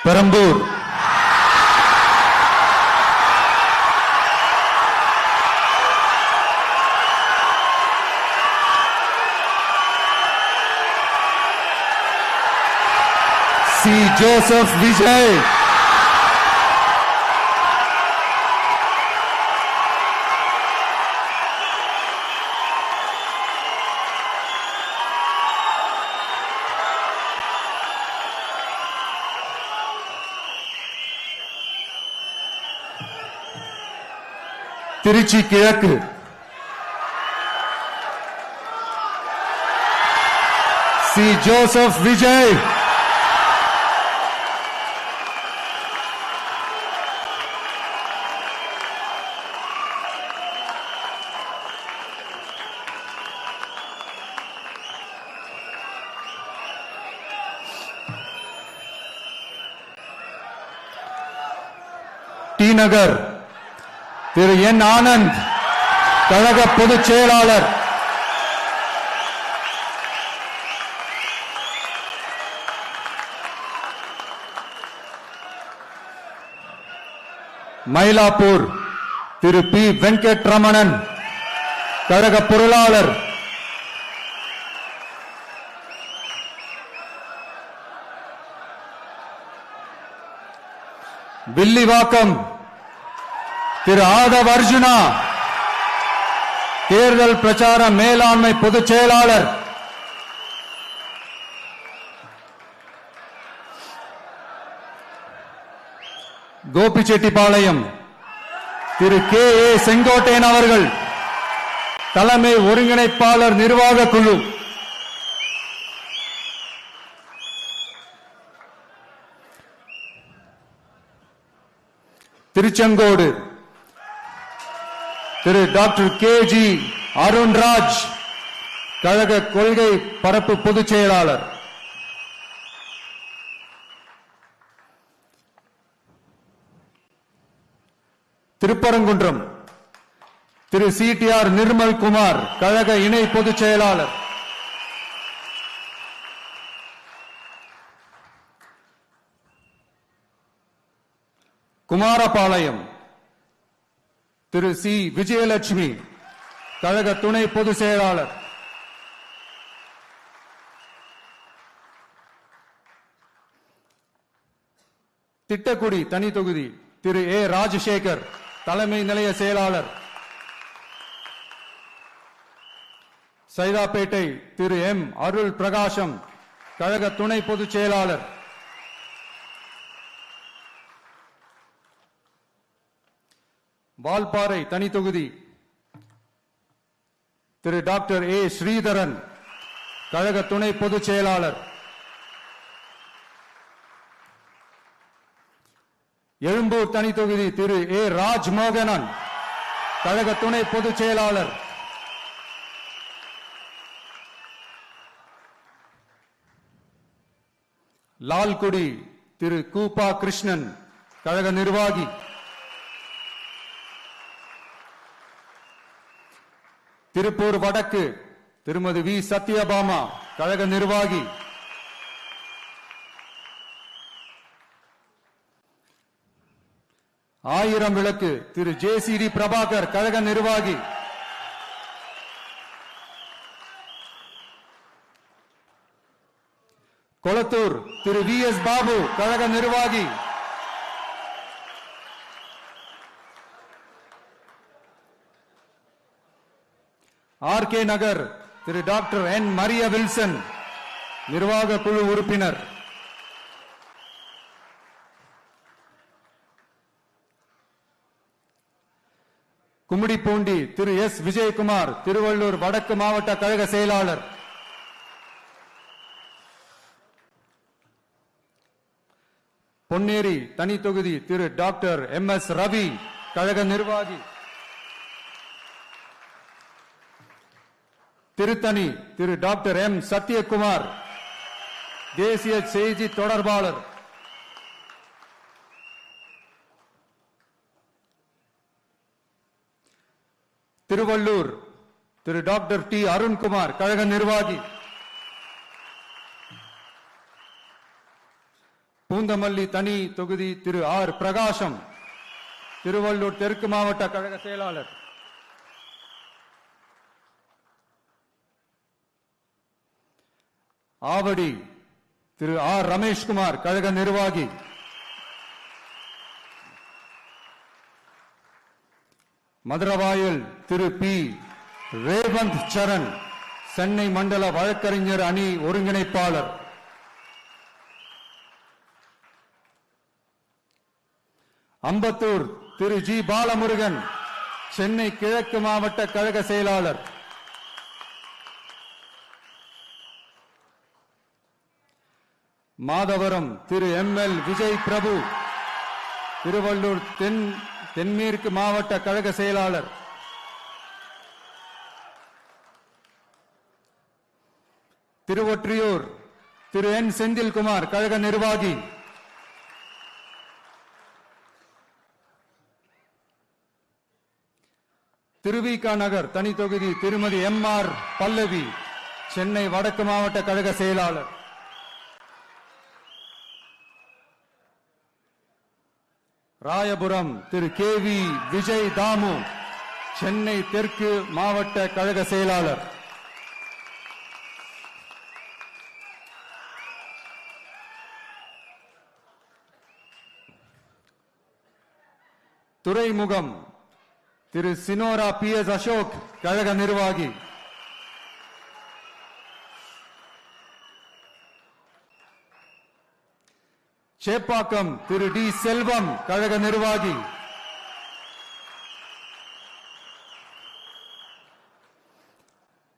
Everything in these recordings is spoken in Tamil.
பெரம்பூர் சி. ஜோசப் விஜய், திருச்சி கிழக்கு சி. ஜோசப் விஜய், டி நகர் திரு என் ஆனந்த், கழக பொதுச் செயலாளர். மயிலாப்பூர் திரு பி. வெங்கட்ரமணன், கழக பொருளாளர். வில்லிவாக்கம் திரு ஆதவ் அர்ஜுனா, தேர்தல் பிரச்சார மேலாண்மை பொதுச் செயலாளர். கோபிச்செட்டிப்பாளையம் திரு கே. ஏ. செங்கோட்டையன் அவர்கள், தலைமை ஒருங்கிணைப்பாளர் நிர்வாக குழு. Tiruchengode Thiru doctor K. G. Arunraj, கழக கொள்கை பரப்பு பொதுச் செயலாளர். Thiruparankundram Thiru C. D. R. Nirmal Kumar, கழக இணை பொதுச் செயலாளர். குமாரபாளையம் திரு சி. விஜயலட்சுமி, கழக துணை பொதுச் செயலாளர். திட்டக்குடி தனி தொகுதி திரு ஏ. ராஜசேகர், தலைமை நிலைய செயலாளர். சைதாப்பேட்டை திரு எம். அருள் பிரகாசம், கழக துணை பொதுச் செயலாளர். வால்பாறை தனி தொகுதி திரு டாக்டர் ஏ. ஸ்ரீதரன், கழக துணை பொதுச் செயலாளர். எழும்பூர் தனி தொகுதி திரு ஏ. ராஜ்மோகனன், கழக துணை பொதுச் செயலாளர். லால்குடி திரு கூப்பா கிருஷ்ணன், கழக நிர்வாகி. திருப்பூர் வடக்கு திருமதி வி. சத்யபாமா, கழக நிர்வாகி. ஆயிரம் விளக்கு திரு ஜே. சி. டி. பிரபாகர், கழக நிர்வாகி. கொளத்தூர் திரு வி. எஸ். பாபு, கழக நிர்வாகி. ஆர். கே. நகர் திரு டாக்டர் என். மரிய வில்சன், நிர்வாக குழு உறுப்பினர். கும்மிடிப்பூண்டி திரு எஸ். விஜயகுமார், திருவள்ளூர் வடக்கு மாவட்ட கழக செயலாளர். பொன்னேரி தனி தொகுதி திரு டாக்டர் எம். எஸ். ரவி, கழக நிர்வாகி. திருத்தணி திரு டாக்டர் எம். சத்யகுமார், தேசிய செய்தி தொடர்பாளர். திருவள்ளூர் திரு டாக்டர் டி. அருண்குமார், கழக நிர்வாகி. பூந்தமல்லி தனி தொகுதி திரு ஆர் பிரகாசம், திருவள்ளூர் தெற்கு மாவட்ட கழக செயலாளர். ஆவடி திரு ஆர் ரமேஷ்குமார், கழக நிர்வாகி. மதுரவாயல் திரு பி ரேவந்த் சரண், சென்னை மண்டல வழக்கறிஞர் அணி ஒருங்கிணைப்பாளர். அம்பத்தூர் திரு ஜி பாலமுருகன், சென்னை கிழக்கு மாவட்ட கழக செயலாளர். மாதவரம் திரு எம் எல் விஜய் பிரபு, திருவள்ளூர் தென்மேற்கு மாவட்ட கழக செயலாளர். திருவொற்றியூர் திரு என் செந்தில்குமார், கழக நிர்வாகி. திருவிக நகர் தனி தொகுதி திருமதி எம் ஆர் பல்லவி, சென்னை வடக்கு மாவட்ட கழக செயலாளர். ராயபுரம் திரு கே வி விஜய் தாமு, சென்னை தெற்கு மாவட்ட கழக செயலாளர். துறைமுகம் திரு சினோரா பி எஸ் அசோக், கழக நிர்வாகி. சேப்பாக்கம் திரு டி செல்வம், கழக நிர்வாகி.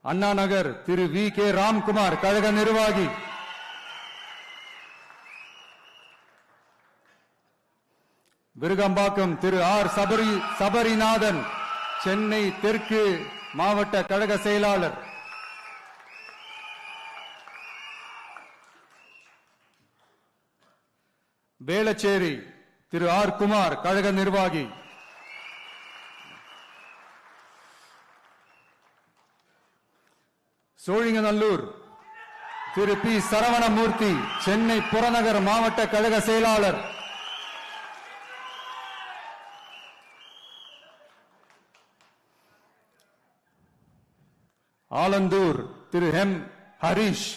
அண்ணா நகர் திரு வி கே ராம்குமார், கழக நிர்வாகி. விருகம்பாக்கம் திரு ஆர் சபரிநாதன், சென்னை தெற்கு மாவட்ட கழக செயலாளர். வேளச்சேரி திரு ஆர் குமார், கழக நிர்வாகி. சோழிங்கநல்லூர் திரு பி சரவணமூர்த்தி, சென்னை புறநகர் மாவட்ட கழக செயலாளர். ஆலந்தூர் திரு எம் ஹரிஷ்,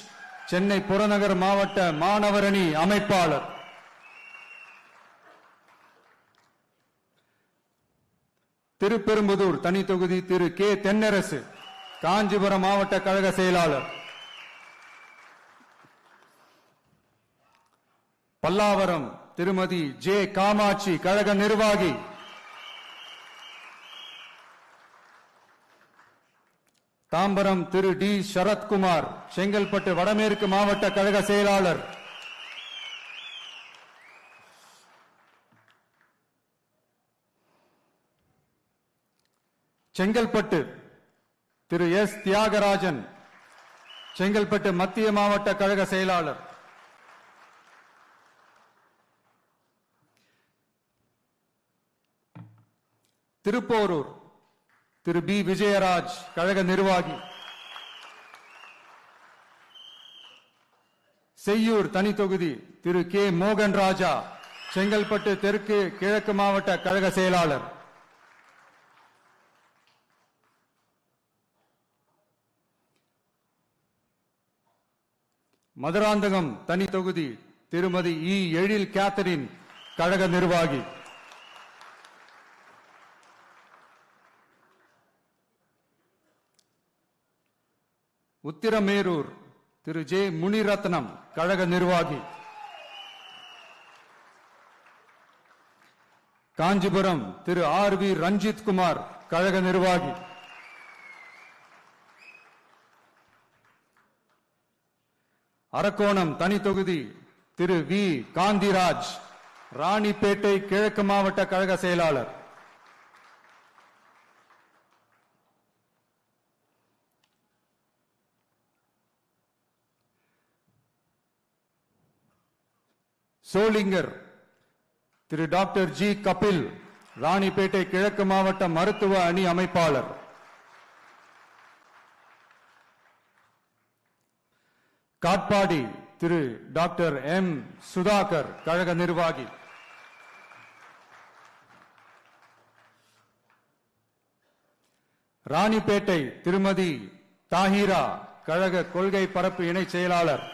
சென்னை புறநகர் மாவட்ட மாணவர் அணி அமைப்பாளர். திருப்பெரும்புதூர் தனி தொகுதி திரு கே தென்னரசு, காஞ்சிபுரம் மாவட்ட கழக செயலாளர். பல்லாவரம் திருமதி ஜே காமாட்சி, கழக நிர்வாகி. தாம்பரம் திரு டி சரத்குமார், செங்கல்பட்டு வடமேற்கு மாவட்ட கழக செயலாளர். செங்கல்பட்டு திரு எஸ் தியாகராஜன், செங்கல்பட்டு மத்திய மாவட்ட கழக செயலாளர். திருப்போரூர் திரு பி விஜயராஜ், கழக நிர்வாகி. செய்யூர் தனி தொகுதி திரு கே மோகன் ராஜா, செங்கல்பட்டு தெற்கு கிழக்கு மாவட்ட கழக செயலாளர். மதுராந்தகம் தனி தொகுதி திருமதி இ எழில் கேத்தரின், கழக நிர்வாகி. உத்திரமேரூர் திரு ஜே முனிரத்னம், கழக நிர்வாகி. காஞ்சிபுரம் திரு ஆர் வி ரஞ்சித் குமார், கழக நிர்வாகி. அரக்கோணம் தனி தொகுதி திரு வி காந்திராஜ், ராணிப்பேட்டை கிழக்கு மாவட்ட கழக செயலாளர். சோளிங்கர் திரு டாக்டர் ஜி கபில், ராணிப்பேட்டை கிழக்கு மாவட்ட மருத்துவ அணி அமைப்பாளர். காட்பாடி திரு டாக்டர் எம் சுதாகர் கழக நிர்வாகி. ராணிப்பேட்டை திருமதி தாஹிரா கழக கொள்கை பரப்பு இணை செயலாளர்.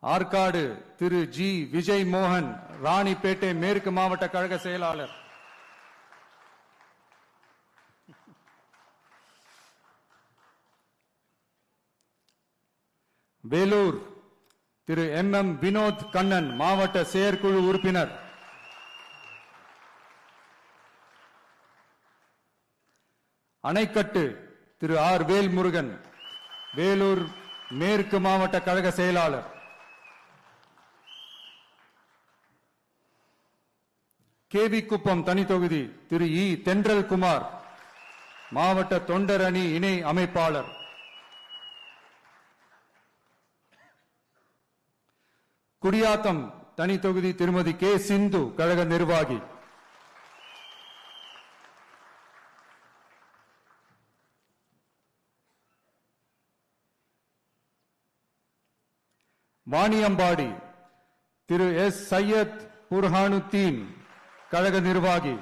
ஆற்காடு திரு ஜி விஜய் மோகன் ராணிப்பேட்டை மேற்கு மாவட்ட கழக செயலாளர். வேலூர் திரு எம் எம் வினோத் கண்ணன் மாவட்ட செயற்குழு உறுப்பினர். அணைக்கட்டு திரு ஆர் வேல்முருகன் வேலூர் மேற்கு மாவட்ட கழக செயலாளர். கேவி குப்பம் தனி தொகுதி திரு இ தென்றல் குமார் மாவட்ட தொண்டர் அணி இணை அமைப்பாளர். குடியாத்தம் தனி தொகுதி திருமதி கே சிந்து கழக நிர்வாகி. வாணியம்பாடி திரு எஸ் சையத் புர்ஹானுத்தீன் கழக நிர்வாகி.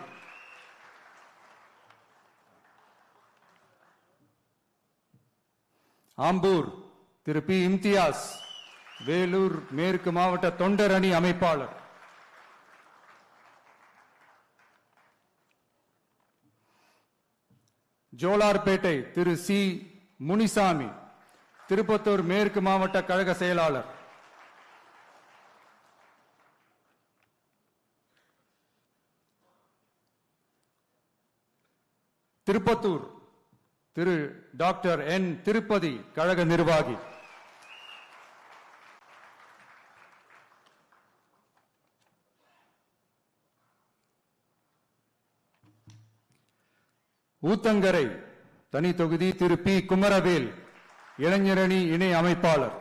ஆம்பூர் திரு பி இம்தியாஸ் வேலூர் மேற்கு மாவட்ட தொண்டர் அணி அமைப்பாளர். ஜோலார்பேட்டை திரு சி முனிசாமி திருப்பத்தூர் மேற்கு மாவட்ட கழக செயலாளர். திருப்பத்தூர் திரு டாக்டர் என் திருப்பதி கழக நிர்வாகி. ஊத்தங்கரை தனி தொகுதி திரு பி குமரவேல் இளைஞரணி இணை அமைப்பாளர்.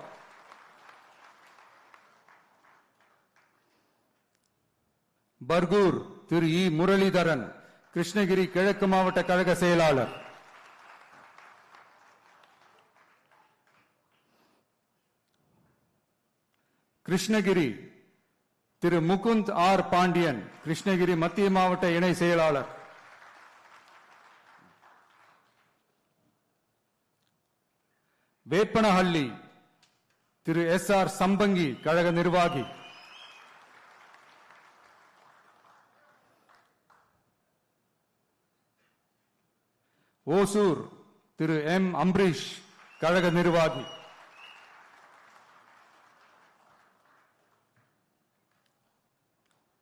பர்கூர் திரு இ முரளிதரன் கிருஷ்ணகிரி கிழக்கு மாவட்ட கழக செயலாளர். கிருஷ்ணகிரி திரு முகுந்த் ஆர் பாண்டியன் கிருஷ்ணகிரி மத்திய மாவட்ட இணை செயலாளர். வேப்பனஹள்ளி திரு எஸ் ஆர் சம்பங்கி கழக நிர்வாகி. ஓசூர் திரு எம் அம்பரீஷ் கழக நிர்வாகி.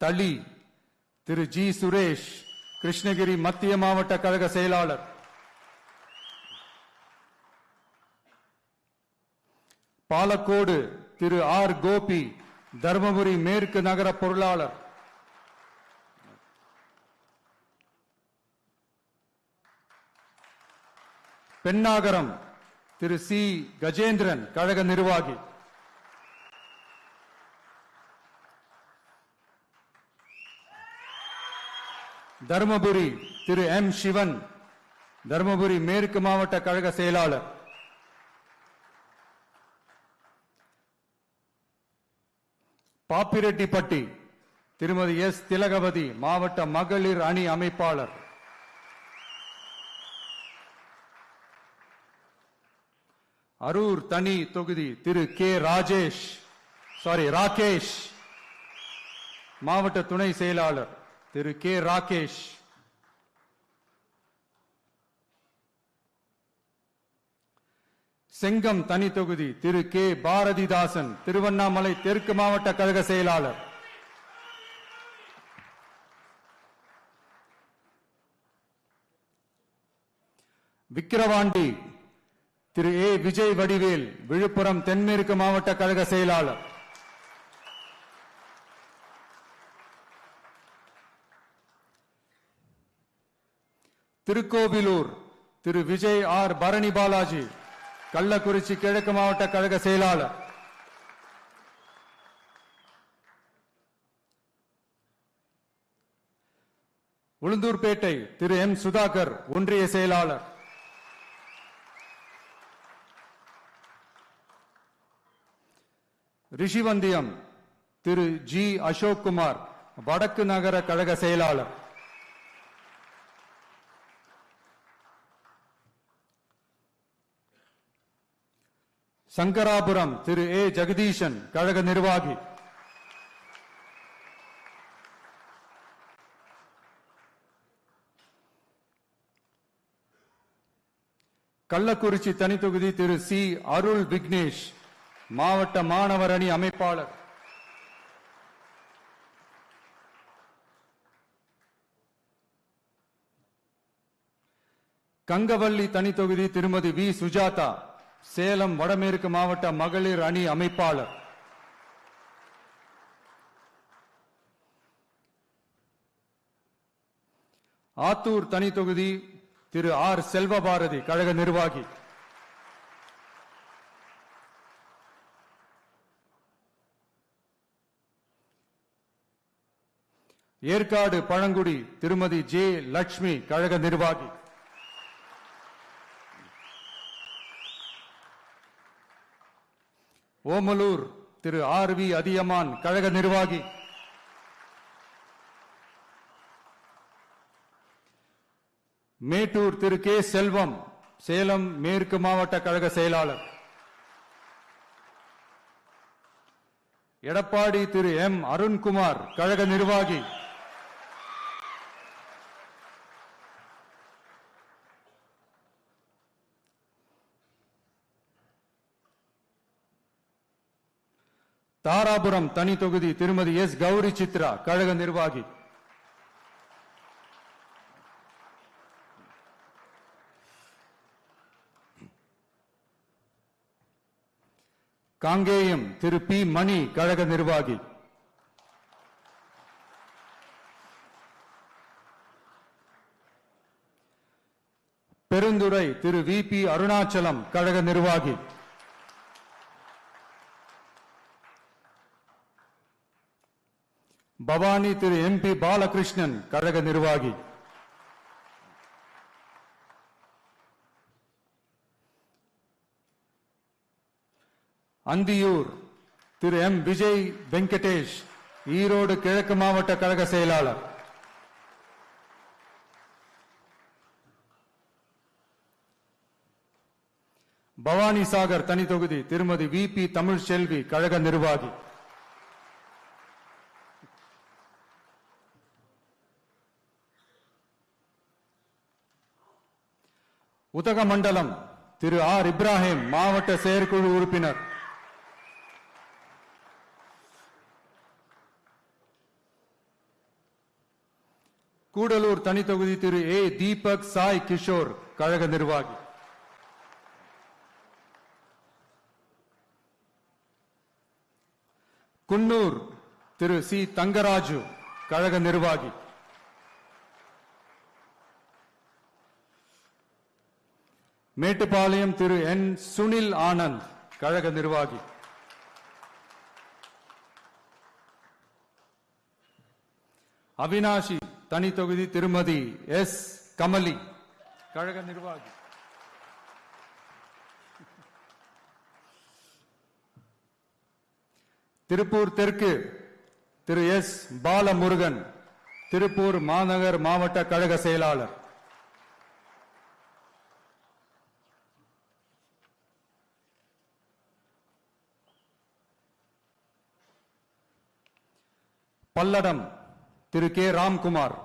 தளி திரு ஜி சுரேஷ் கிருஷ்ணகிரி மத்திய மாவட்ட கழக செயலாளர். பாலக்கோடு திரு ஆர் கோபி தர்மபுரி மேற்கு நகர பொருளாளர். பெண்ணாகரம் திரு சி கஜேந்திரன் கழக நிர்வாகி. தர்மபுரி திரு எம் சிவன் தர்மபுரி மேற்கு மாவட்ட கழக செயலாளர். பாப்பிரெட்டிப்பட்டி திருமதி எஸ் திலகவதி மாவட்ட மகளிர் அணி அமைப்பாளர். அரூர் தனி தொகுதி திரு கே ராகேஷ் மாவட்ட துணை செயலாளர் திரு கே ராகேஷ். செங்கம் தனி தொகுதி திரு கே பாரதிதாசன் திருவண்ணாமலை தெற்கு மாவட்ட கழக செயலாளர். விக்கிரவாண்டி திரு ஏ விஜய் வடிவேல் விழுப்புரம் தென்மேற்கு மாவட்ட கழக செயலாளர். திருக்கோவிலூர் திரு விஜய் ஆர் பரணி பாலாஜி கள்ளக்குறிச்சி கிழக்கு மாவட்ட கழக செயலாளர். உளுந்தூர்பேட்டை திரு எம் சுதாகர் ஒன்றிய செயலாளர். ரிஷிவந்தியம் திரு ஜி அசோக்குமார், வடக்கு நகர கழக செயலாளர். சங்கராபுரம் திரு ஏ ஜெகதீசன், கழக நிர்வாகி. கள்ளக்குறிச்சி தனித்தொகுதி திரு சி அருள் விக்னேஷ், மாவட்ட மாணவர் அணி அமைப்பாளர். கங்கவல்லி தனித்தொகுதி திருமதி வி சுஜாதா, சேலம் வடமேற்கு மாவட்ட மகளிர் அணி அமைப்பாளர். ஆத்தூர் தனித்தொகுதி திரு ஆர் செல்வபாரதி, கழக நிர்வாகி. ஏற்காடு பழங்குடி திருமதி ஜே லட்சுமி, கழக நிர்வாகி. ஓமலூர் திரு ஆர் வி அதியமான், கழக நிர்வாகி. மேட்டூர் திரு கே செல்வம், சேலம் மேற்கு மாவட்ட கழக செயலாளர். எடப்பாடி திரு எம் அருண்குமார், கழக நிர்வாகி. தாராபுரம் தனி தொகுதி திருமதி எஸ் கௌரி சித்ரா, கழக நிர்வாகி. காங்கேயம் திரு பி மணி, கழக நிர்வாகி. பெருந்துறை திரு வி பி அருணாச்சலம், கழக நிர்வாகி. பவானி திரு எம் பி பாலகிருஷ்ணன், கழக நிர்வாகி. அந்தியூர் திரு எம் விஜய் வெங்கடேஷ், ஈரோடு கிழக்கு மாவட்ட கழக செயலாளர். பவானி சாகர் தனி தொகுதி திருமதி வி பி தமிழ்செல்வி, கழக நிர்வாகி. உதகமண்டலம் திரு ஆர் இப்ராஹிம், மாவட்ட செயற்குழு உறுப்பினர். கூடலூர் தனித்தொகுதி திரு ஏ தீபக் சாய் கிஷோர், கழக நிர்வாகி. குன்னூர் திரு சி தங்கராஜு, கழக நிர்வாகி. மேட்டுப்பாளையம் திரு என் சுனில் ஆனந்த், கழக நிர்வாகி. அவினாஷி தனி தொகுதி திருமதி எஸ் கமலி, கழக நிர்வாகி. திருப்பூர் தெற்கு திரு எஸ் பாலமுருகன், திருப்பூர் மாநகர் மாவட்ட கழக செயலாளர். பல்லடம் திரு கே ராம்குமார்,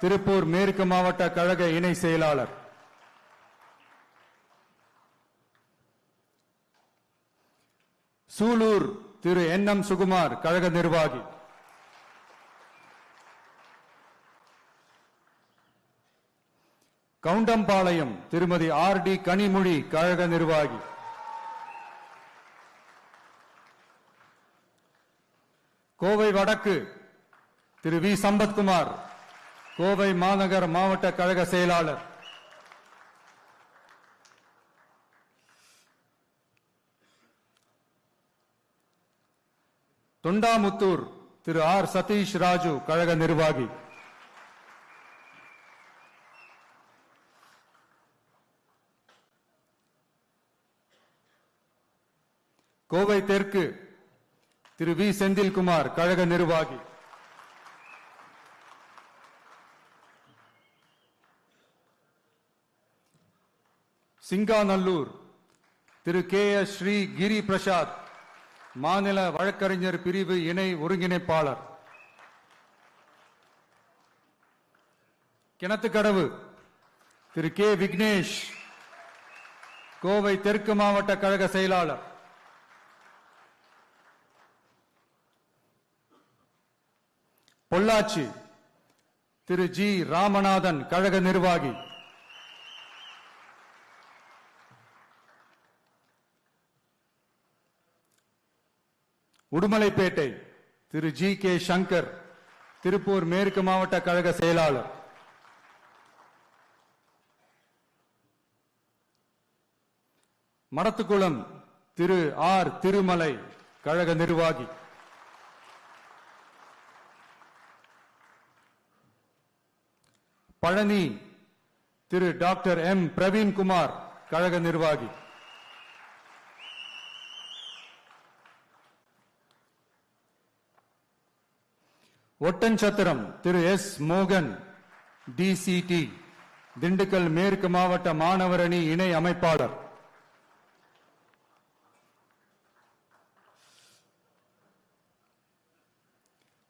திருப்பூர் மேற்கு மாவட்ட கழக இணை செயலாளர். சூலூர் திரு என் எம் சுகுமார், கழக நிர்வாகி. கவுண்டம்பாளையம் திருமதி ஆர் டி கனிமொழி, கழக நிர்வாகி. கோவை வடக்கு திரு வி சம்பத்குமார், கோவை மாநகர் மாவட்ட கழக செயலாளர். தொண்டாமுத்தூர் திரு ஆர் சதீஷ் ராஜு, கழக நிர்வாகி. கோவை தெற்கு திரு வி செந்தில்குமார் கழக நிர்வாகி. சிங்காநல்லூர் திரு கே எஸ் ஸ்ரீ கிரி பிரசாத் மாநில வழக்கறிஞர் பிரிவு இணை ஒருங்கிணைப்பாளர். கிணத்துக்கடவு திரு கே விக்னேஷ் கோவை தெற்கு மாவட்ட கழக செயலாளர். பொள்ளாச்சி திரு ஜி ராமநாதன் கழக நிர்வாகி. உடுமலைப்பேட்டை திரு ஜி கே சங்கர் திருப்பூர் மேற்கு மாவட்ட கழக செயலாளர். மடத்துக்குளம் திரு ஆர் திருமலை கழக நிர்வாகி. பழனி திரு டாக்டர் எம் பிரவீன்குமார் கழக நிர்வாகி. ஒட்டன்சத்திரம் திரு எஸ் மோகன் டிசிடி திண்டுக்கல் மேற்கு மாவட்ட மாணவர் அணி இணை அமைப்பாளர்.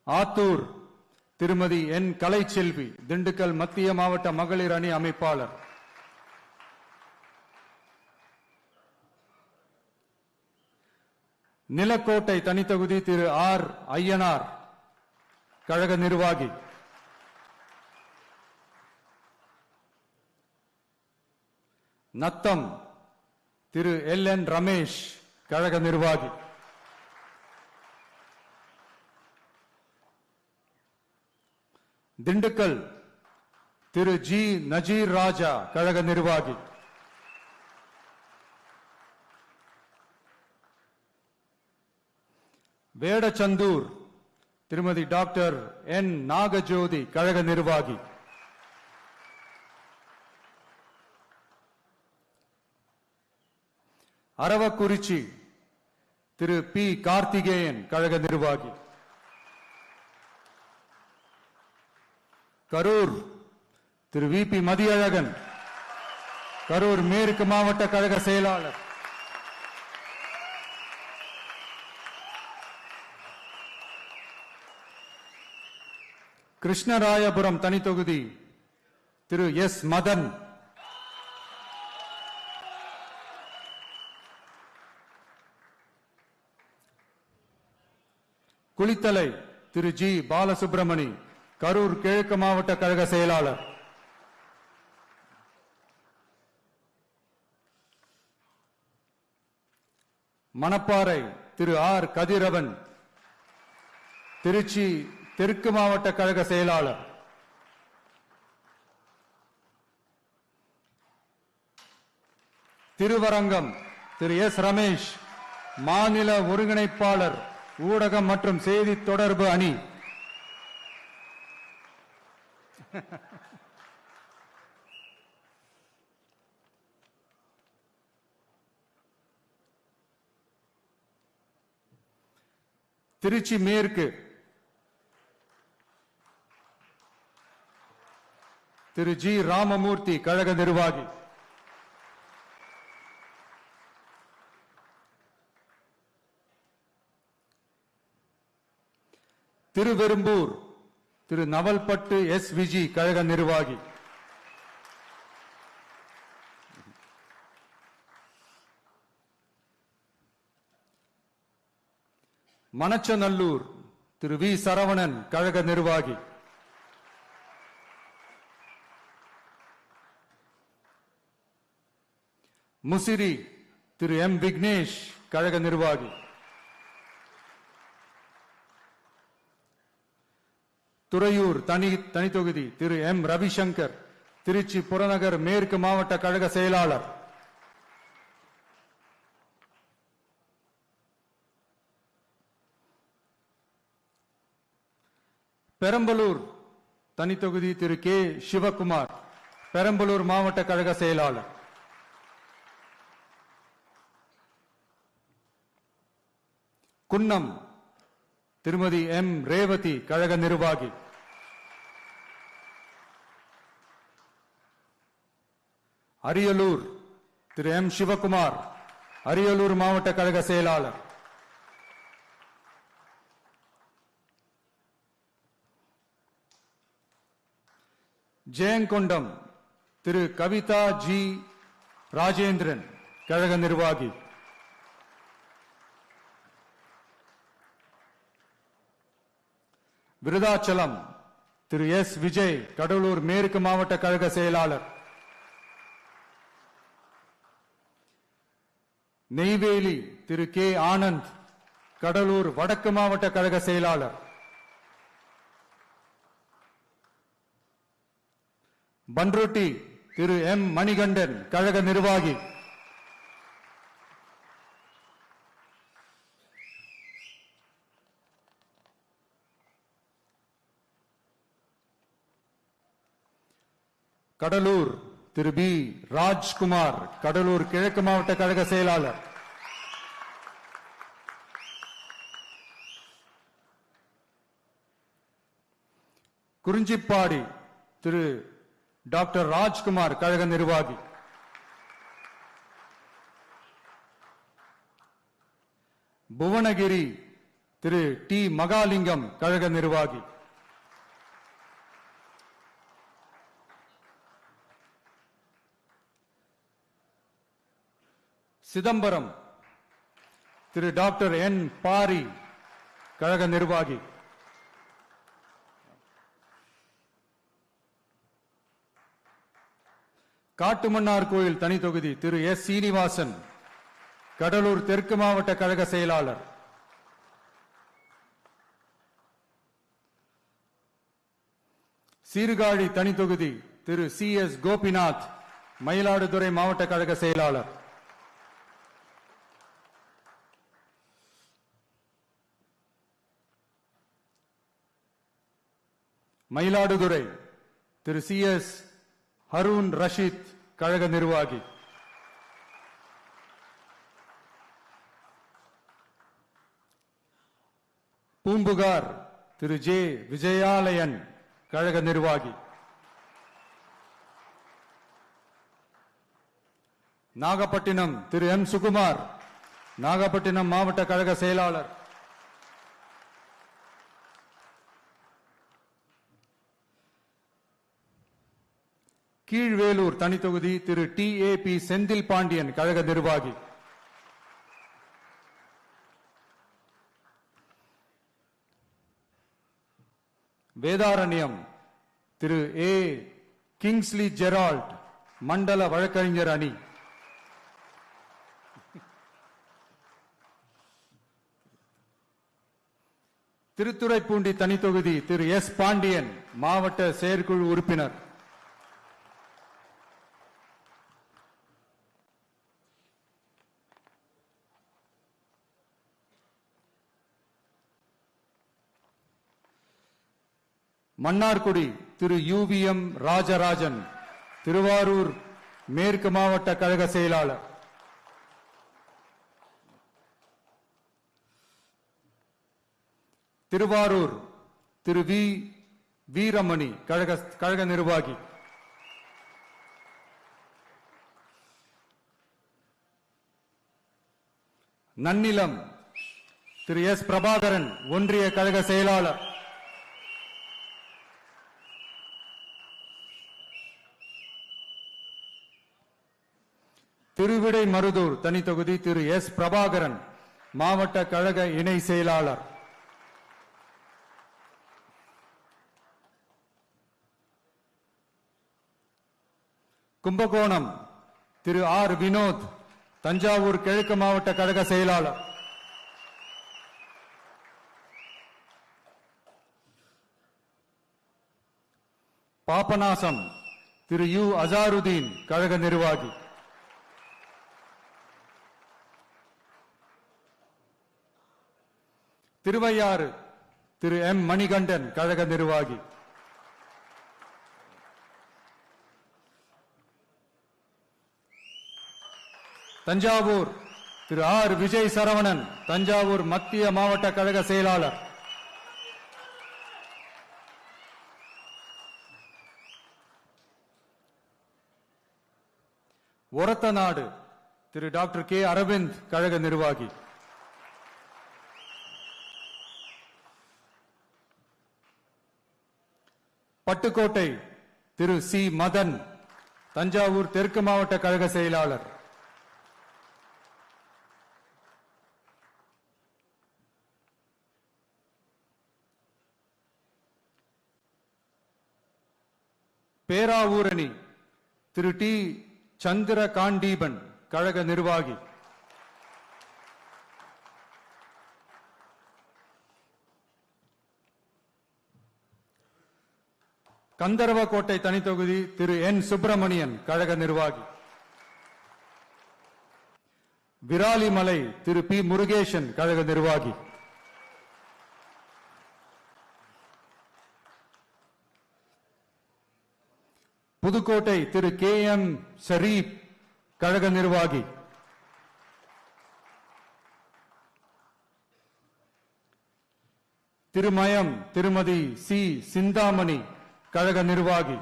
ஆத்தூர் திருமதி என் கலைச்செல்வி திண்டுக்கல் மத்திய மாவட்ட மகளிர் அணி அமைப்பாளர். நிலக்கோட்டை தனித்தொகுதி திரு ஆர் ஐயனார் கழக நிர்வாகி. நத்தம் திரு எல் என் ரமேஷ் கழக நிர்வாகி. திண்டுக்கல் திரு ஜி நஜீர் ராஜா கழக நிர்வாகி. வேடச்சந்தூர் திருமதி டாக்டர் என் நாகஜோதி கழக நிர்வாகி. அரவக்குறிச்சி திரு பி கார்த்திகேயன் கழக நிர்வாகி. கரூர் திரு வி பி மதியழகன் கரூர் மேற்கு மாவட்ட கழக செயலாளர். கிருஷ்ணராயபுரம் தனித்தொகுதி திரு எஸ் மதன். குளித்தலை திரு ஜி பாலசுப்ரமணி கரூர் கிழக்கு மாவட்ட கழக செயலாளர். மணப்பாறை திரு ஆர் கதிரவன் திருச்சி தெற்கு மாவட்ட கழக செயலாளர். திருவரங்கம் திரு எஸ் ரமேஷ் மாநில ஒருங்கிணைப்பாளர் ஊடகம் மற்றும் செய்தி தொடர்பு அணி. திருச்சி மேற்கு திரு ஜி ராமமூர்த்தி கழக நிர்வாகி. திருவெரும்பூர் திரு நவல்பட்டு எஸ் விஜி கழக நிர்வாகி. மணச்சநல்லூர் திரு வி சரவணன் கழக நிர்வாகி. முசிறி திரு எம் விக்னேஷ் கழக நிர்வாகி. துறையூர் தனித்தொகுதி திரு எம் ரவிசங்கர் திருச்சி புறநகர் மேற்கு மாவட்ட கழக செயலாளர். பெரம்பலூர் தனித்தொகுதி திரு கே சிவகுமார் பெரம்பலூர் மாவட்ட கழக செயலாளர். குன்னம் திருமதி எம் ரேவதி கழக நிர்வாகி, அரியலூர் திரு எம் சிவகுமார் அரியலூர் மாவட்ட கழக செயலாளர், ஜெயங்கொண்டம் திரு கவிதா ஜி ராஜேந்திரன் கழக நிர்வாகி, விருதாச்சலம் திரு எஸ் விஜய் கடலூர் மேற்கு மாவட்ட கழக செயலாளர், நெய்வேலி திரு கே ஆனந்த் கடலூர் வடக்கு மாவட்ட கழக செயலாளர், பன்ருட்டி திரு எம் மணிகண்டன் கழக நிர்வாகி, கடலூர் திரு பி ராஜ்குமார் கடலூர் கிழக்கு மாவட்ட கழக செயலாளர், குறிஞ்சிப்பாடி திரு டாக்டர் ராஜ்குமார் கழக நிர்வாகி, புவனகிரி திரு டி மகாலிங்கம் கழக நிர்வாகி, சிதம்பரம் திரு டாக்டர் என் பாரி கழக நிர்வாகி, காட்டுமன்னார் கோயில் தனி தொகுதி திரு எஸ் சீனிவாசன் கடலூர் தெற்கு மாவட்ட கழக செயலாளர், சீர்காழி தனி தொகுதி திரு சி எஸ் கோபிநாத் மயிலாடுதுறை மாவட்ட கழக செயலாளர், மயிலாடுதுறை திரு சி எஸ் ஹரூன் ரஷீத் கழக நிர்வாகி, பூம்புகார் திரு ஜே விஜயாலயன் கழக நிர்வாகி, நாகப்பட்டினம் திரு எம் சுகுமார் நாகப்பட்டினம் மாவட்ட கழக செயலாளர், கீழ்வேலூர் தனி தொகுதி திரு டி ஏ பி செந்தில் பாண்டியன் கழக நிர்வாகி, வேதாரண்யம் திரு ஏ கிங்ஸ்லி ஜெரால்ட் மண்டல வழக்கறிஞர் அணி, திருத்துறைப்பூண்டி தனி தொகுதி திரு எஸ் பாண்டியன் மாவட்ட செயற்குழு உறுப்பினர், மன்னார்குடி திரு யுவிஎம் ராஜராஜன் திருவாரூர் மேற்கு மாவட்ட கழக செயலாளர், திருவாரூர் திரு வி வீரமணி கழக நிர்வாகி, நன்னிலம் திரு எஸ் பிரபாகரன் ஒன்றிய கழக செயலாளர், திருவிடை மருதூர் தனி தொகுதி திரு எஸ் பிரபாகரன் மாவட்ட கழக இணை செயலாளர், கும்பகோணம் திரு ஆர் வினோத் தஞ்சாவூர் கிழக்கு மாவட்ட கழக செயலாளர், பாபநாசம் திரு யு அசாருதீன் கழக நிர்வாகி, திருவையாறு திரு எம் மணிகண்டன் கழக நிர்வாகி, தஞ்சாவூர் திரு ஆர் விஜய் சரவணன் தஞ்சாவூர் மத்திய மாவட்ட கழக செயலாளர், ஒரத்தநாடு திரு டாக்டர் கே அரவிந்த் கழக நிர்வாகி. பட்டுக்கோட்டை திரு சி மதன் தஞ்சாவூர் தெற்கு மாவட்ட கழக செயலாளர். பேராவூரணி திரு டி சந்திர காண்டீபன் கழக நிர்வாகி. கந்தர்வக்கோட்டை தனித்தொகுதி திரு என் சுப்பிரமணியன் கழக நிர்வாகி. விராலிமலை திரு பி முருகேசன் கழக நிர்வாகி. புதுக்கோட்டை திரு கே எம் ஷரீப் கழக நிர்வாகி. திருமயம் திருமதி சி சிந்தாமணி கழக நிர்வாகி.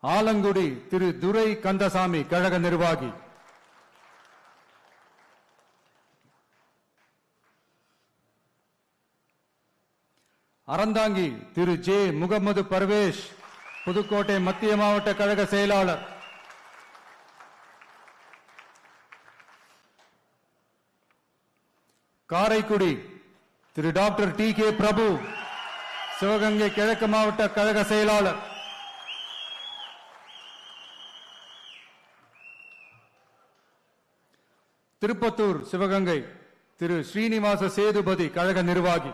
ஆலங்குடி திரு துரை கந்தசாமி கழக நிர்வாகி. அறந்தாங்கி திரு ஜே முகமது பர்வேஷ் புதுக்கோட்டை மத்திய மாவட்ட கழக செயலாளர். காரைக்குடி திரு டாக்டர் டி கே பிரபு சிவகங்கை கிழக்கு மாவட்ட கழக செயலாளர். திருப்பத்தூர் சிவகங்கை திரு ஸ்ரீனிவாச சேதுபதி கழக நிர்வாகி.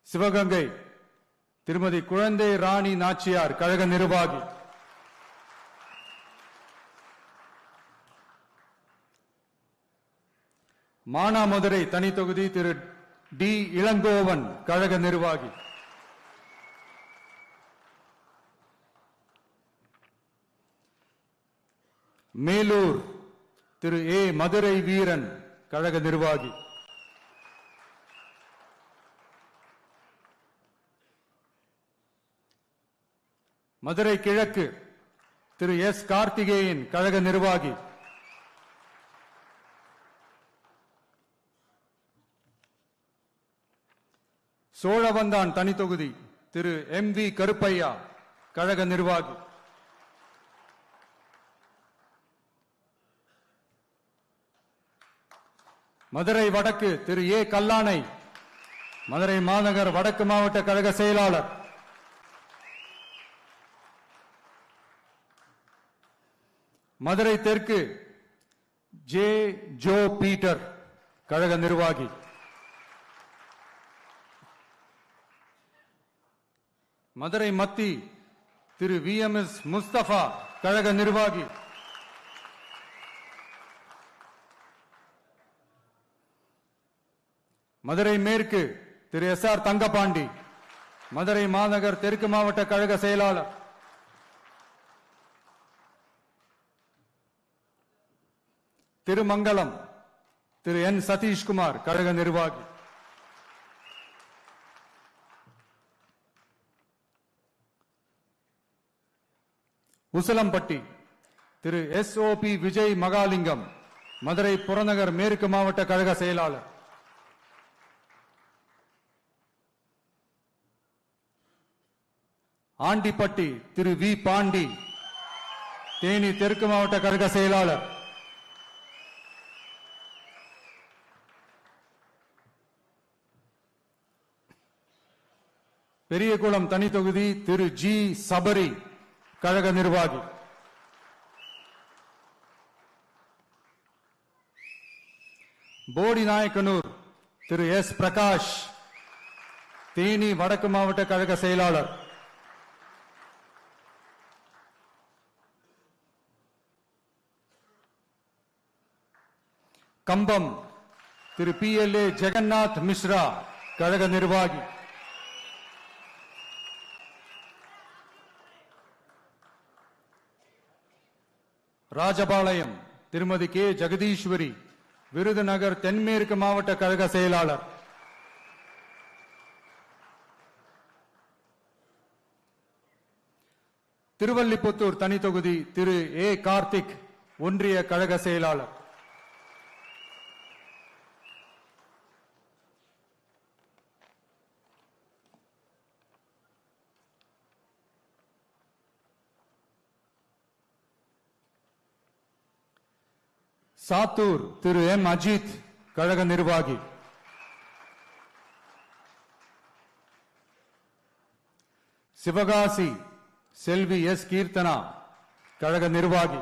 சிவகங்கை திருமதி குழந்தை ராணி நாச்சியார் கழக நிர்வாகி. மானாமதுரை தனித்தொகுதி திரு டி இளங்கோவன் கழக நிர்வாகி. மேலூர் திரு ஏ மதுரை வீரன் கழக நிர்வாகி. மதுரை கிழக்கு திரு எஸ் கார்த்திகேயன் கழக நிர்வாகி. சோழவந்தான் தனித்தொகுதி திரு எம் வி கருப்பையா கழக நிர்வாகி. மதுரை வடக்கு திரு ஏ கல்லானை மதுரை மாநகர் வடக்கு மாவட்ட கழக செயலாளர். மதுரை தெற்கு ஜே ஜோ பீட்டர் கழக நிர்வாகி. மதுரை மத்தி திரு வி எம் எஸ் முஸ்தபா கழக நிர்வாகி. மதுரை மேற்கு திரு எஸ் ஆர் தங்கபாண்டி மதுரை மாநகர் தெற்கு மாவட்ட கழக செயலாளர். திருமங்கலம் திரு என் சதீஷ்குமார் கழக நிர்வாகி. Usilampatti Thiru S O P Vijay Mahalingam Madurai புறநகர் மேற்கு மாவட்ட கழக செயலாளர். ஆண்டிப்பட்டி திரு வி பாண்டி தேனி தெற்கு மாவட்ட கழக செயலாளர். பெரியகுளம் தனித்தொகுதி திரு ஜி சபரி கழக நிர்வாகி. போடி நாயக்கனூர் திரு எஸ் பிரகாஷ் தேனி வடக்கு மாவட்ட கழக செயலாளர். Cumbum Thiru P L A Jagannath Mishra கழக நிர்வாகி. ராஜபாளையம் திருமதி கே ஜெகதீஸ்வரி, விருதுநகர் தென்மேற்கு மாவட்ட கழக செயலாளர். திருவல்லிபுத்தூர் தனி தொகுதி திரு ஏ கார்த்திக், ஒன்றிய கழக செயலாளர். சாத்தூர் திரு எம் அஜித், கழக நிர்வாகி. சிவகாசி செல்வி எஸ் கீர்த்தனா, கழக நிர்வாகி.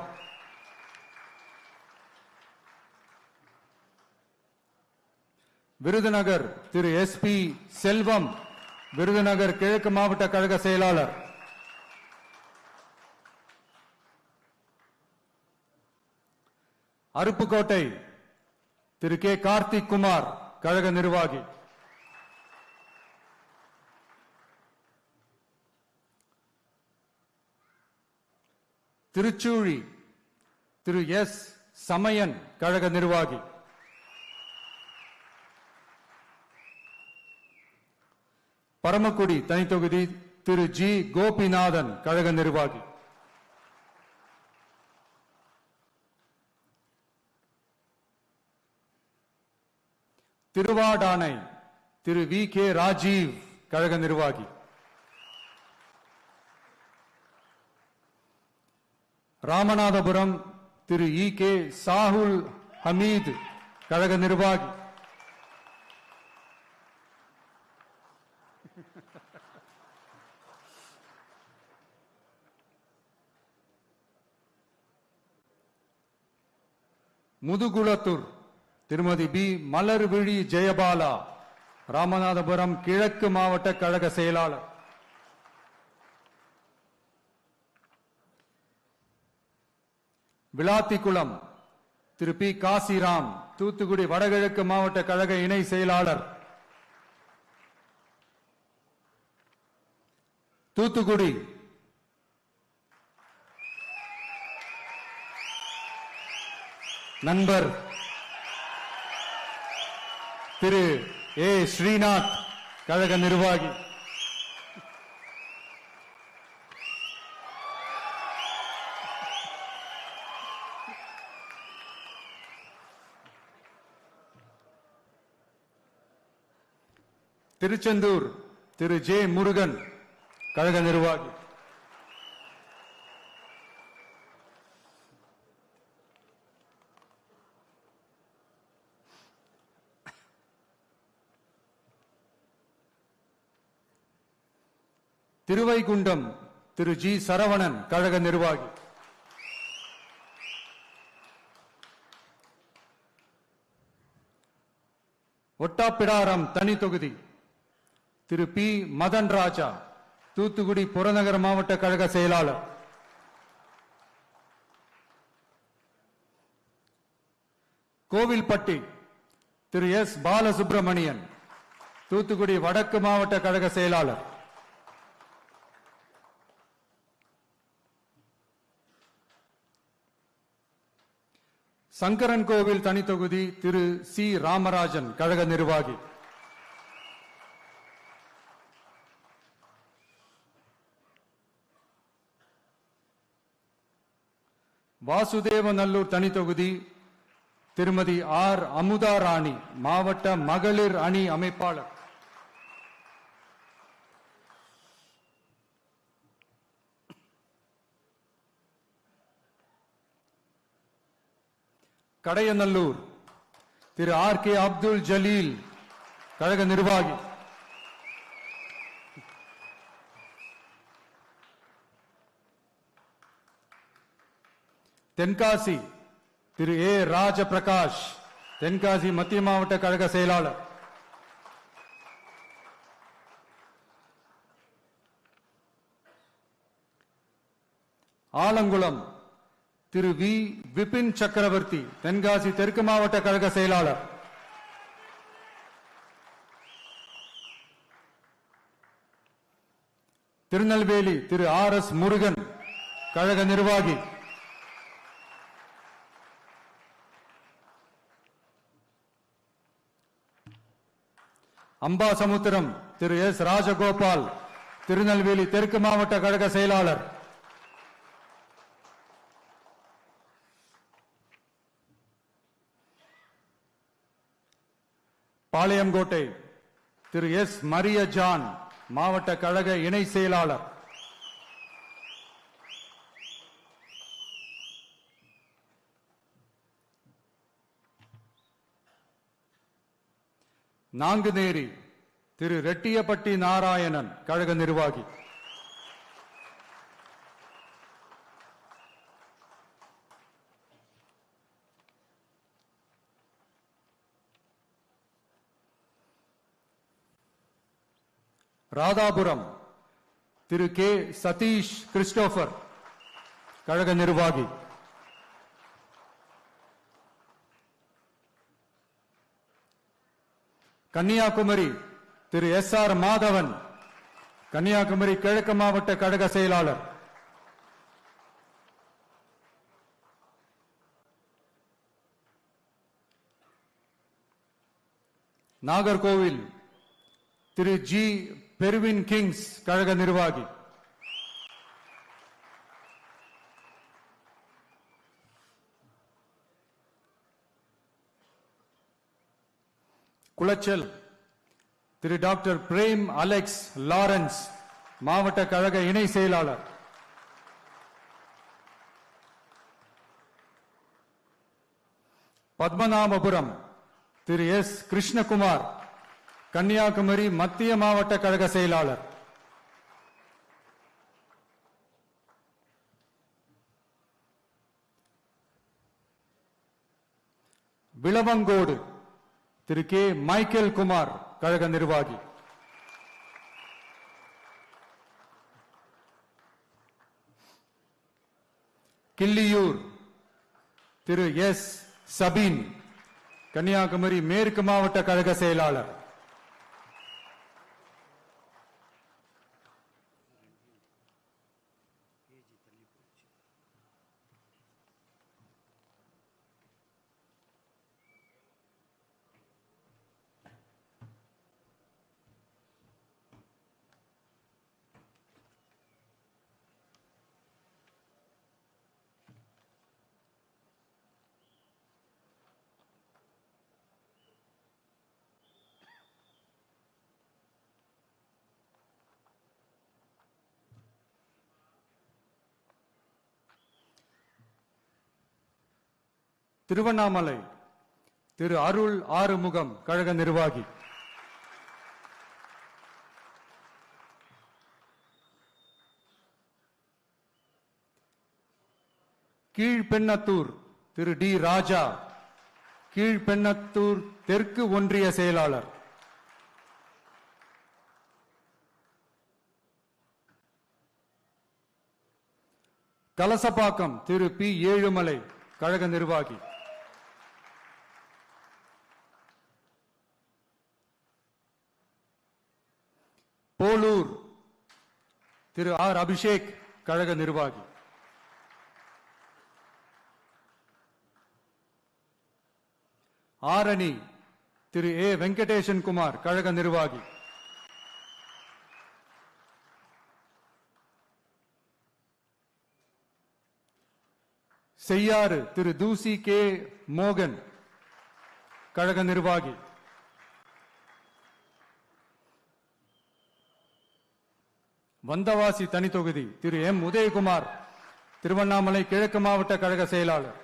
விருதுநகர் திரு எஸ் பி செல்வம், விருதுநகர் கிழக்கு மாவட்ட கழக செயலாளர். அருப்புக்கோட்டை திரு கே கார்த்திக் குமார், கழக நிர்வாகி. திருச்சூழி திரு எஸ் சமயன், கழக நிர்வாகி. பரமக்குடி தனி தொகுதி திரு ஜி கோபிநாதன், கழக நிர்வாகி. திருவாடானை திரு வி கே ராஜீவ், கழக நிர்வாகி. ராமநாதபுரம் திரு இ கே சாகுல் ஹமீத், கழக நிர்வாகி. முதுகுளத்தூர் திருமதி பி மலர்விழி ஜெயபாலா, ராமநாதபுரம் கிழக்கு மாவட்ட கழக செயலாளர். விளாத்திக்குளம் திரு பி காசிராம், தூத்துக்குடி வடகிழக்கு மாவட்ட கழக இணை செயலாளர். தூத்துக்குடி நண்பர் திரு ஏ ஸ்ரீநாத், கழக நிர்வாகி. திருச்செந்தூர் திரு ஜே முருகன், கழக நிர்வாகி. திருவைகுண்டம் திரு ஜி சரவணன், கழக நிர்வாகி. ஒட்டாப்பிடாரம் தனி தொகுதி திரு பி மதன் ராஜா, தூத்துக்குடி புறநகர் மாவட்ட கழக செயலாளர். கோவில்பட்டி திரு எஸ் பாலசுப்பிரமணியன், தூத்துக்குடி வடக்கு மாவட்ட கழக செயலாளர். சங்கரன் கோவில் தனி தொகுதி திரு சி ராமராஜன், கழக நிர்வாகி. வாசுதேவநல்லூர் தனி தொகுதி திருமதி ஆர் அமுதா ராணி, மாவட்ட மகளிர் அணி அமைப்பாளர். கடையநல்லூர் திரு ஆர் கே அப்துல் ஜலீல், கழக நிர்வாகி. தென்காசி திரு ஏ ராஜபிரகாஷ், தென்காசி மத்திய மாவட்ட கழக செயலாளர். ஆலங்குளம் திரு வி விபின் சக்கரவர்த்தி, தென்காசி தெற்கு மாவட்ட கழக செயலாளர். திருநெல்வேலி திரு ஆர் எஸ் முருகன், கழக நிர்வாகி. அம்பாசமுத்திரம் திரு எஸ் ராஜகோபால், திருநெல்வேலி தெற்கு மாவட்ட கழக செயலாளர். பாளையங்கோட்டை திரு எஸ் மரிய ஜான், மாவட்ட கழக இணை செயலாளர். நாங்குநேரி திரு ரெட்டியப்பட்டி நாராயணன், கழக நிர்வாகி. ராதாபுரம் திரு கே சதீஷ் கிறிஸ்டோபர், கழக நிர்வாகி. கன்னியாகுமரி திரு எஸ் ஆர் மாதவன், கன்னியாகுமரி கிழக்கு மாவட்ட கழக செயலாளர். நாகர்கோவில் திரு ஜி பெர்வின் கிங்ஸ், கழக நிர்வாகி. குளச்சல் திரு டாக்டர் பிரேம் அலெக்ஸ் லாரன்ஸ், மாவட்ட கழக இணை செயலாளர். பத்மநாபபுரம் திரு எஸ் கிருஷ்ணகுமார், கன்னியாகுமரி மத்திய மாவட்ட கழக செயலாளர். விளவங்கோடு திரு கே மைக்கேல் குமார், கழக நிர்வாகி. கிள்ளியூர் திரு எஸ் சபீன், கன்னியாகுமரி மேற்கு மாவட்ட கழக செயலாளர். திருவண்ணாமலை திரு அருள் ஆறுமுகம், கழக நிர்வாகி. கீழ்பெண்ணத்தூர் திரு டி ராஜா, கீழ்பெண்ணத்தூர் தெற்கு ஒன்றிய செயலாளர். கலசப்பாக்கம் திரு பி ஏழுமலை, கழக நிர்வாகி. போலூர் திரு ஆர் அபிஷேக், கழக நிர்வாகி. ஆரணி திரு ஏ வெங்கடேசன் குமார், கழக நிர்வாகி. செய்யாறு திரு தூசி கே மோகன், கழக நிர்வாகி. வந்தவாசி தனி தொகுதி திரு எம் உதயகுமார், திருவண்ணாமலை கிழக்கு மாவட்ட கழக செயலாளர்.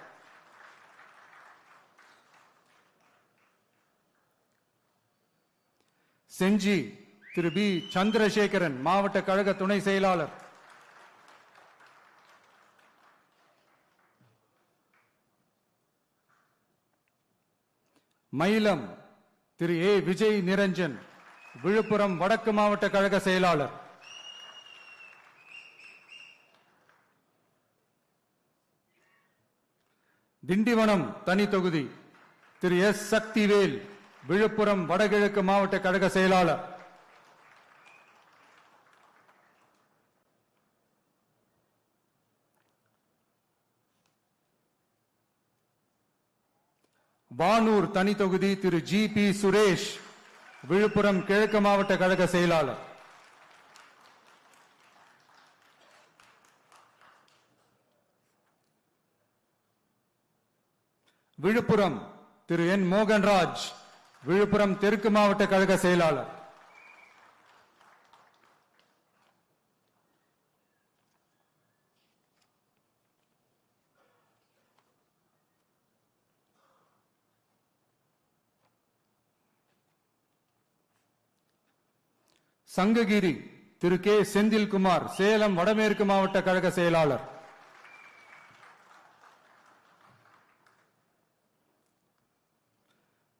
செஞ்சி திரு பி சந்திரசேகரன், மாவட்ட கழக துணை செயலாளர். மயிலம் திரு ஏ விஜய் நிரஞ்சன், விழுப்புரம் வடக்கு மாவட்ட கழக செயலாளர். திண்டிவனம் தனி தொகுதி திரு எஸ் சக்திவேல், விழுப்புரம் வடகிழக்கு மாவட்ட கழக செயலாளர். வானூர் தனி தொகுதி திரு ஜி பி சுரேஷ், விழுப்புரம் கிழக்கு மாவட்ட கழக செயலாளர். விழுப்புரம் திரு என் மோகன்ராஜ், விழுப்புரம் தெற்கு மாவட்ட கழக செயலாளர். சங்ககிரி திரு கே செந்தில்குமார், சேலம் வடமேற்கு மாவட்ட கழக செயலாளர்.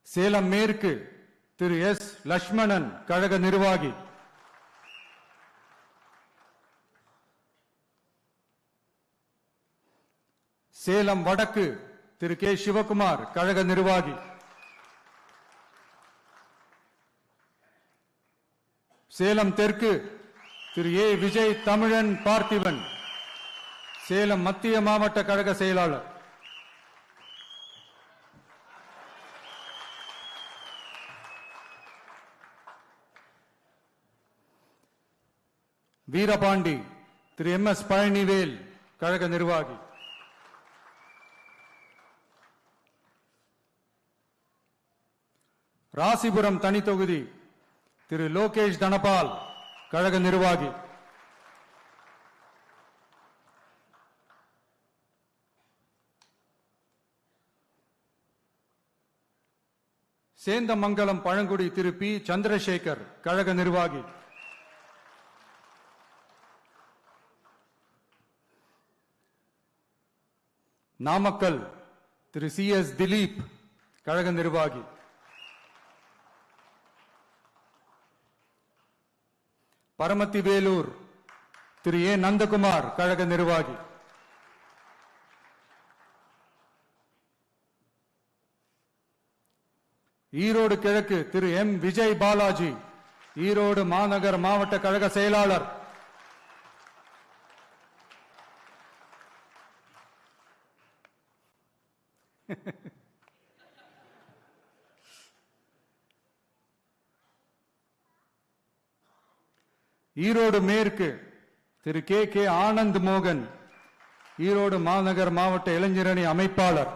சேலம் மேற்கு திரு எஸ் லட்சுமணன், கழக நிர்வாகி. சேலம் வடக்கு திரு கே சிவகுமார், கழக நிர்வாகி. சேலம் தெற்கு திரு ஏ விஜய் தமிழன் பார்த்திபன், சேலம் மத்திய மாவட்ட கழக செயலாளர். வீரபாண்டி திரு எம் எஸ் பழனிவேல், கழக நிர்வாகி. ராசிபுரம் தனி தொகுதி திரு லோகேஷ் தனபால், கழக நிர்வாகி. சேந்தமங்கலம் பழங்குடி திரு பி சந்திரசேகர், கழக நிர்வாகி. நாமக்கல் திரு சி எஸ் திலீப், கழக நிர்வாகி. பரமத்தி வேலூர் திரு ஏ நந்தகுமார், கழக நிர்வாகி. ஈரோடு கிழக்கு திரு எம் விஜய் பாலாஜி, ஈரோடு மாநகர் மாவட்ட கழக செயலாளர். ஈரோடு மேற்கு திரு கே கே ஆனந்த் மோகன், ஈரோடு மாநகர் மாவட்ட இளைஞரணி அமைப்பாளர்.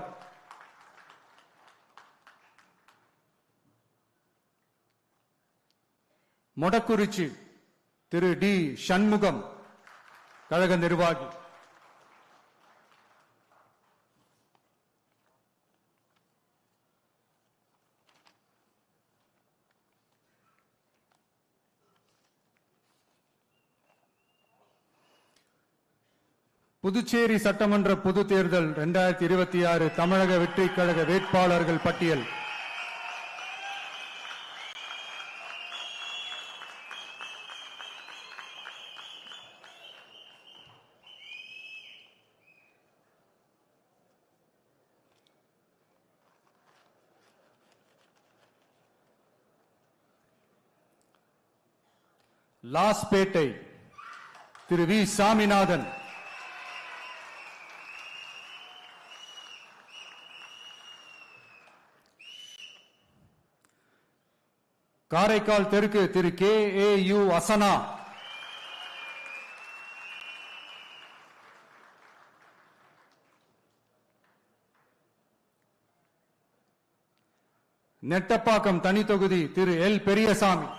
மொடக்குறிச்சி திரு டி சண்முகம், கழக நிர்வாகி. புதுச்சேரி சட்டமன்ற பொது தேர்தல் 2026 தமிழக வெற்றி கழக வேட்பாளர்கள் பட்டியல். லாஸ்பேட்டை திரு வி சாமிநாதன், காரைக்கால் தெற்கு Thiru K A U Asana, Nettapakkam தனி தொகுதி திரு எல் பெரியசாமி,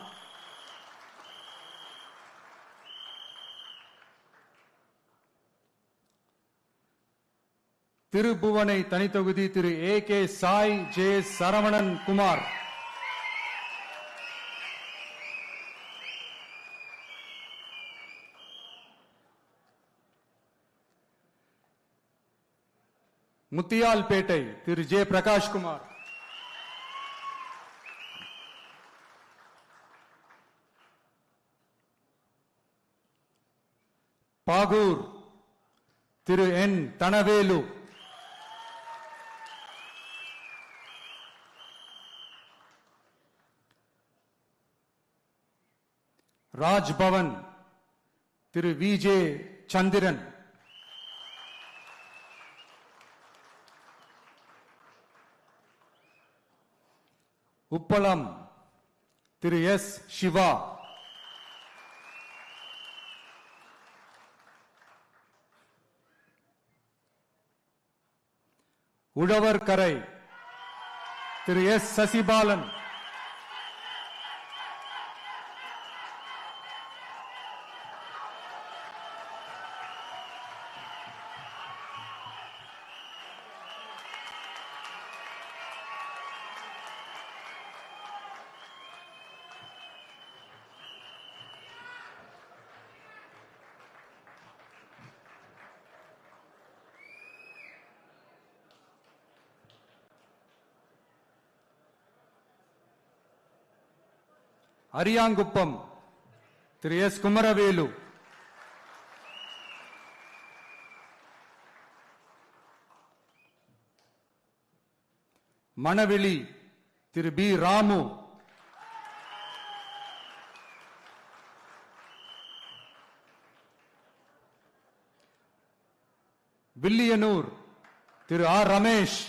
திருபுவனை தனி தொகுதி Thiru A K Sai J Saravanan Kumar, Muthialpet Thiru J Prakashkumar, Bahour Thiru N Thanavelu, Raj Bhavan Thiru V J Chandran, Uppalam Thiru S Siva, Uzhavarkarai Thiru S Sasibalan, Ariyankuppam Thiru S Kumaravelu, Manavely Thiru P Ramu, Villianur Thiru R Ramesh,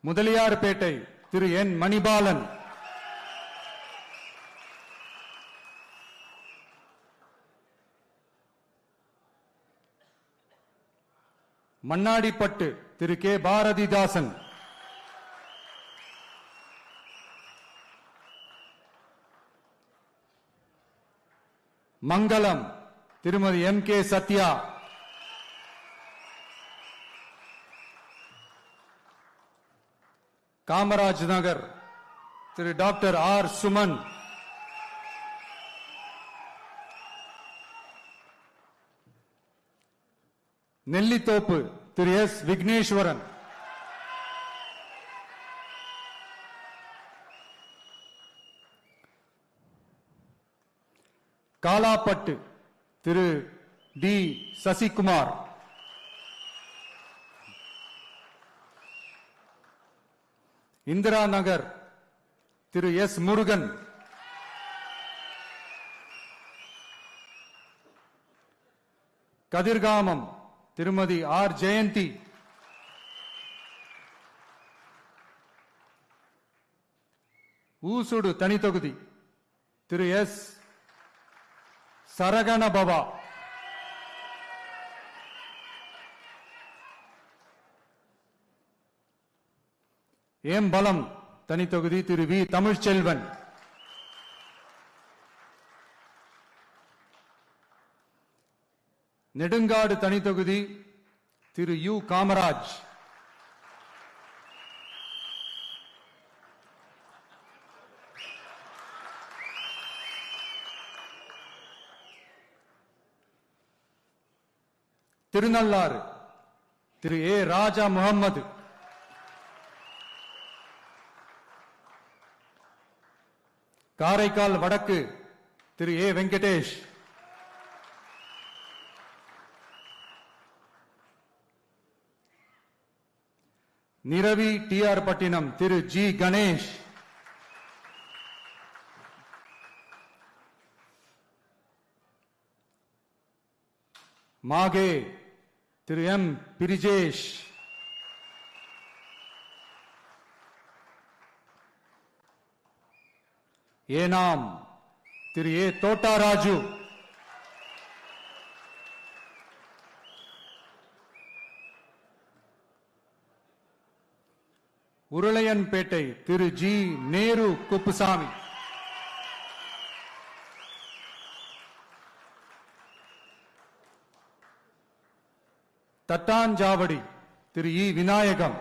Mudaliarpet Thiru N Manibalan, Mannadipet Thiru K Bharathidasan, மங்களம் திருமதி எம் கே சத்யா, காமராஜ் நகர் திரு டாக்டர் ஆர் சுமன், நெல்லித்தோப்பு திரு எஸ் விக்னேஸ்வரன், காலாப்பட்டு திரு டி சசிகுமார், இந்திரா நகர் திரு எஸ் முருகன், கதிர்காமம் திருமதி ஆர் ஜெயந்தி, ஊசுடு தனி தொகுதி திரு எஸ் சரகணபவா, ஏம்பலம் தனி தொகுதி திரு வி தமிழ்ச்செல்வன், நெடுங்காடு தனி தொகுதி திரு யு காமராஜ், திருநள்ளாறு திரு ஏ ராஜா முகம்மது, காரைக்கால் வடக்கு திரு ஏ வெங்கடேஷ், நிரவி டி ஆர் பட்டினம் திரு ஜி கணேஷ், மாகே திரு எம் பிரிஜேஷ், ஏனாம் திரு ஏ தோட்டாராஜு, உருளையன்பேட்டை திரு ஜி நேரு குப்புசாமி, தட்டாஞ்சாவடி திரு இ விநாயகம்,